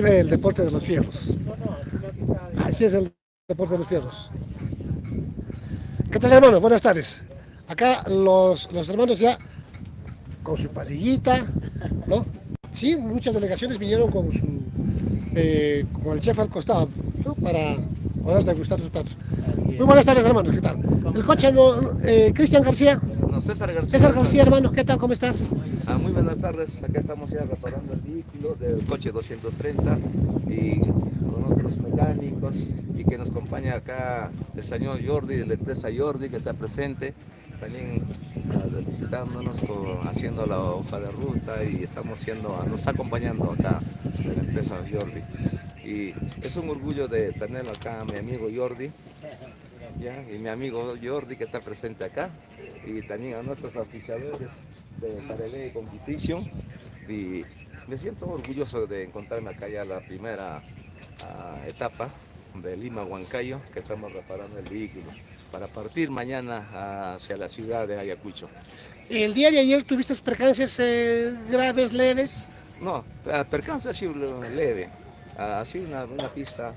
vive el deporte de los fierros. Así es el deporte de los fierros. ¿Qué tal, hermanos? Buenas tardes. Acá los hermanos ya con su parrillita, ¿no? Sí, muchas delegaciones vinieron con el chef al costado, ¿no? Para poder degustar sus platos. Así Muy es. buenas tardes, hermanos, ¿qué tal? El coche, no, Cristian García. No, César García. César García, hermano, ¿qué tal? ¿Cómo estás? Muy buenas tardes. Acá estamos ya reparando el vehículo del coche 230 y con otros mecánicos y que nos acompaña acá el señor Jordi de la empresa Jordi que está presente también visitándonos, haciendo la hoja de ruta y nos está acompañando acá de la empresa Jordi. Y es un orgullo de tenerlo acá a mi amigo Jordi. ¿Ya? Y mi amigo Jordi que está presente acá y también a nuestros oficiadores de Carelé Competition y me siento orgulloso de encontrarme acá ya la primera etapa de Lima Huancayo que estamos reparando el vehículo para partir mañana hacia la ciudad de Ayacucho. El día de ayer tuviste percances graves, leves. No, percance ha sido leve, ha sido una pista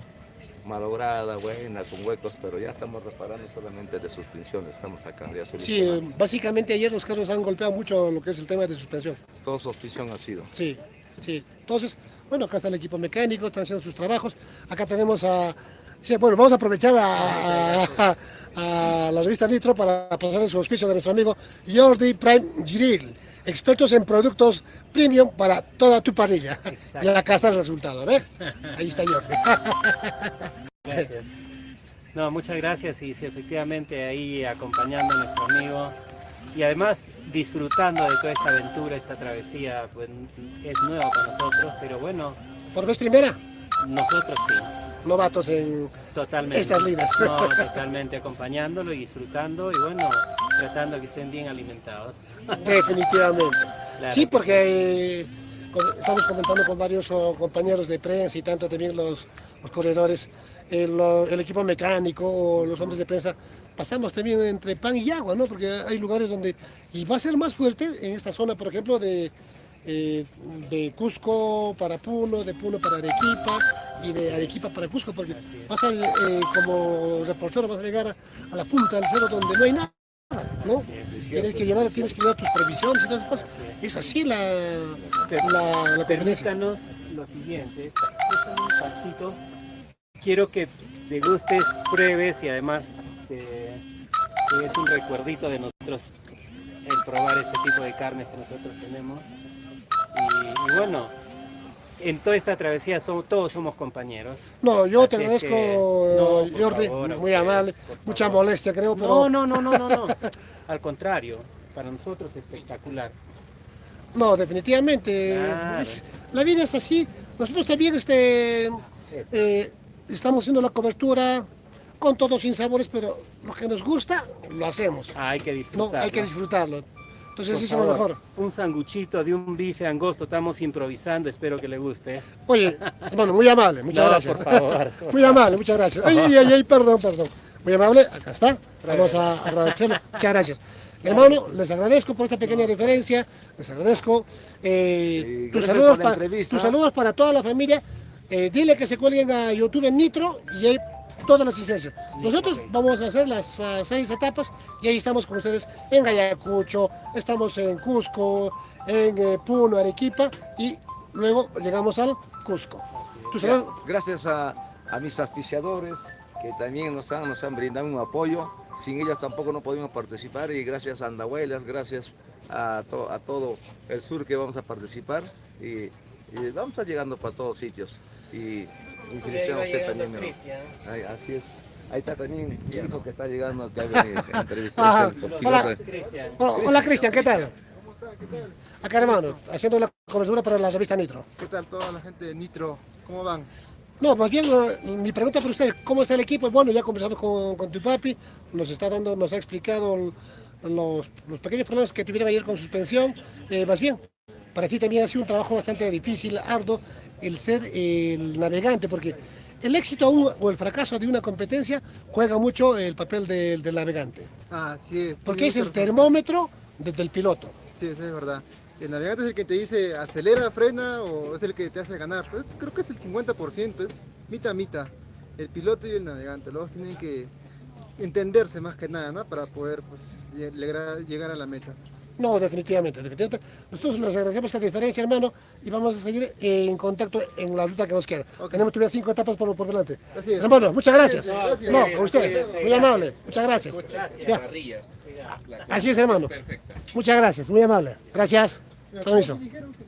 malograda, buena, con huecos, pero ya estamos reparando solamente de suspensiones, estamos acá ya solucionando. Sí, básicamente ayer los carros han golpeado mucho lo que es el tema de suspensión. Todo suspensión ha sido. Sí, sí. Entonces, bueno, acá está el equipo mecánico, están haciendo sus trabajos. Acá tenemos a... Sí, bueno, vamos a aprovechar a la revista Nitro para pasar su auspicio de nuestro amigo Jordi Prime Giril, expertos en productos premium para toda tu parrilla. Exacto. Y acá está el resultado, ¿ves? Ahí está Jordi. Gracias. No, muchas gracias y sí, efectivamente ahí acompañando a nuestro amigo y además disfrutando de toda esta aventura, esta travesía, pues es nueva para nosotros, pero bueno, ¿Por vez primera? nosotros sí, Novatos en totalmente. estas líneas. No, totalmente acompañándolo y disfrutando y bueno, tratando que estén bien alimentados. Definitivamente. Claro Sí, que porque estamos comentando con varios compañeros de prensa y tanto también los corredores, el equipo mecánico o los hombres de prensa, pasamos también entre pan y agua, ¿no? Porque hay lugares donde, y va a ser más fuerte en esta zona, por ejemplo, de Cusco para Puno, de Puno para Arequipa y de Arequipa para Cusco, porque vas a, como reportero vas a llegar a la punta del cerro donde no hay nada, ¿no? Tienes que llevar tus previsiones y todas esas cosas. Es así la competencia. Permítanos lo siguiente, es un pancito. Quiero que degustes, pruebes y además es un recuerdito de nosotros el probar este tipo de carnes que nosotros tenemos. Y bueno, en toda esta travesía todos somos compañeros. No, yo te Así es agradezco, que, no, por Jordi, favor, a muy ustedes, amable, por mucha favor. molestia creo, pero No. Al contrario, para nosotros es espectacular. no, definitivamente, Claro. la vida es así. Nosotros también estamos haciendo la cobertura con todos sin sabores, pero lo que nos gusta, lo hacemos. Hay que No, disfrutar. hay que disfrutarlo. Entonces, Por eso es lo favor, mejor. un sanguchito de un bife angosto, estamos improvisando, espero que le guste. Oye, hermano, muy amable, muchas No, gracias. por favor. Muy amable, muchas gracias. Ay, perdón. Muy amable, acá está. Vamos a agradecerlo. Muchas gracias. Hermano, les agradezco por esta pequeña referencia, les agradezco. Tus gracias por la tus entrevista. saludos para toda la familia. Dile que se cuelguen a YouTube en Nitro y ahí todas las asistencias. Nosotros vamos a hacer las 6 etapas y ahí estamos con ustedes en Ayacucho, estamos en Cusco, en Puno, Arequipa y luego llegamos al Cusco. Tus saludos. Gracias a mis auspiciadores que también nos han brindado un apoyo. Sin ellas tampoco no podemos participar y gracias a Andahuelas, gracias a todo el sur que vamos a participar y vamos a estar llegando para todos sitios. Y felicidades a usted también. Ay, así es. Ahí está también mi hijo que está llegando, que ha venido a entrevistar. Hola. Hola Cristian, ¿qué tal? Acá hermano, haciendo la cobertura para la revista Nitro. ¿Qué tal toda la gente de Nitro? ¿Cómo van? No, más bien mi pregunta para usted, ¿cómo está el equipo? Bueno, ya conversamos con tu papi, nos ha explicado los pequeños problemas que tuvieron ayer con suspensión. Más bien, para ti también ha sido un trabajo bastante difícil, arduo, el ser el navegante, porque el éxito o el fracaso de una competencia juega mucho el papel del navegante, Ah, sí es. porque es el termómetro del piloto. Sí, eso es verdad. ¿El navegante es el que te dice acelera, frena o es el que te hace ganar? Pues creo que es el 50%, es mitad mitad. El piloto y el navegante, los dos tienen que entenderse más que nada, ¿no? Para poder pues, llegar a la meta. No, definitivamente, definitivamente. Nosotros les agradecemos esta diferencia, hermano, y vamos a seguir en contacto en la ruta que nos queda. Ok. Tenemos todavía 5 etapas por delante. Así es. Hermano, muchas gracias. Gracias. No, con usted. Muy amable. Muchas gracias. Ya. Parrillas. Así es, hermano. Perfecta. Muchas gracias, muy amable. Gracias. Permiso. Dijeron que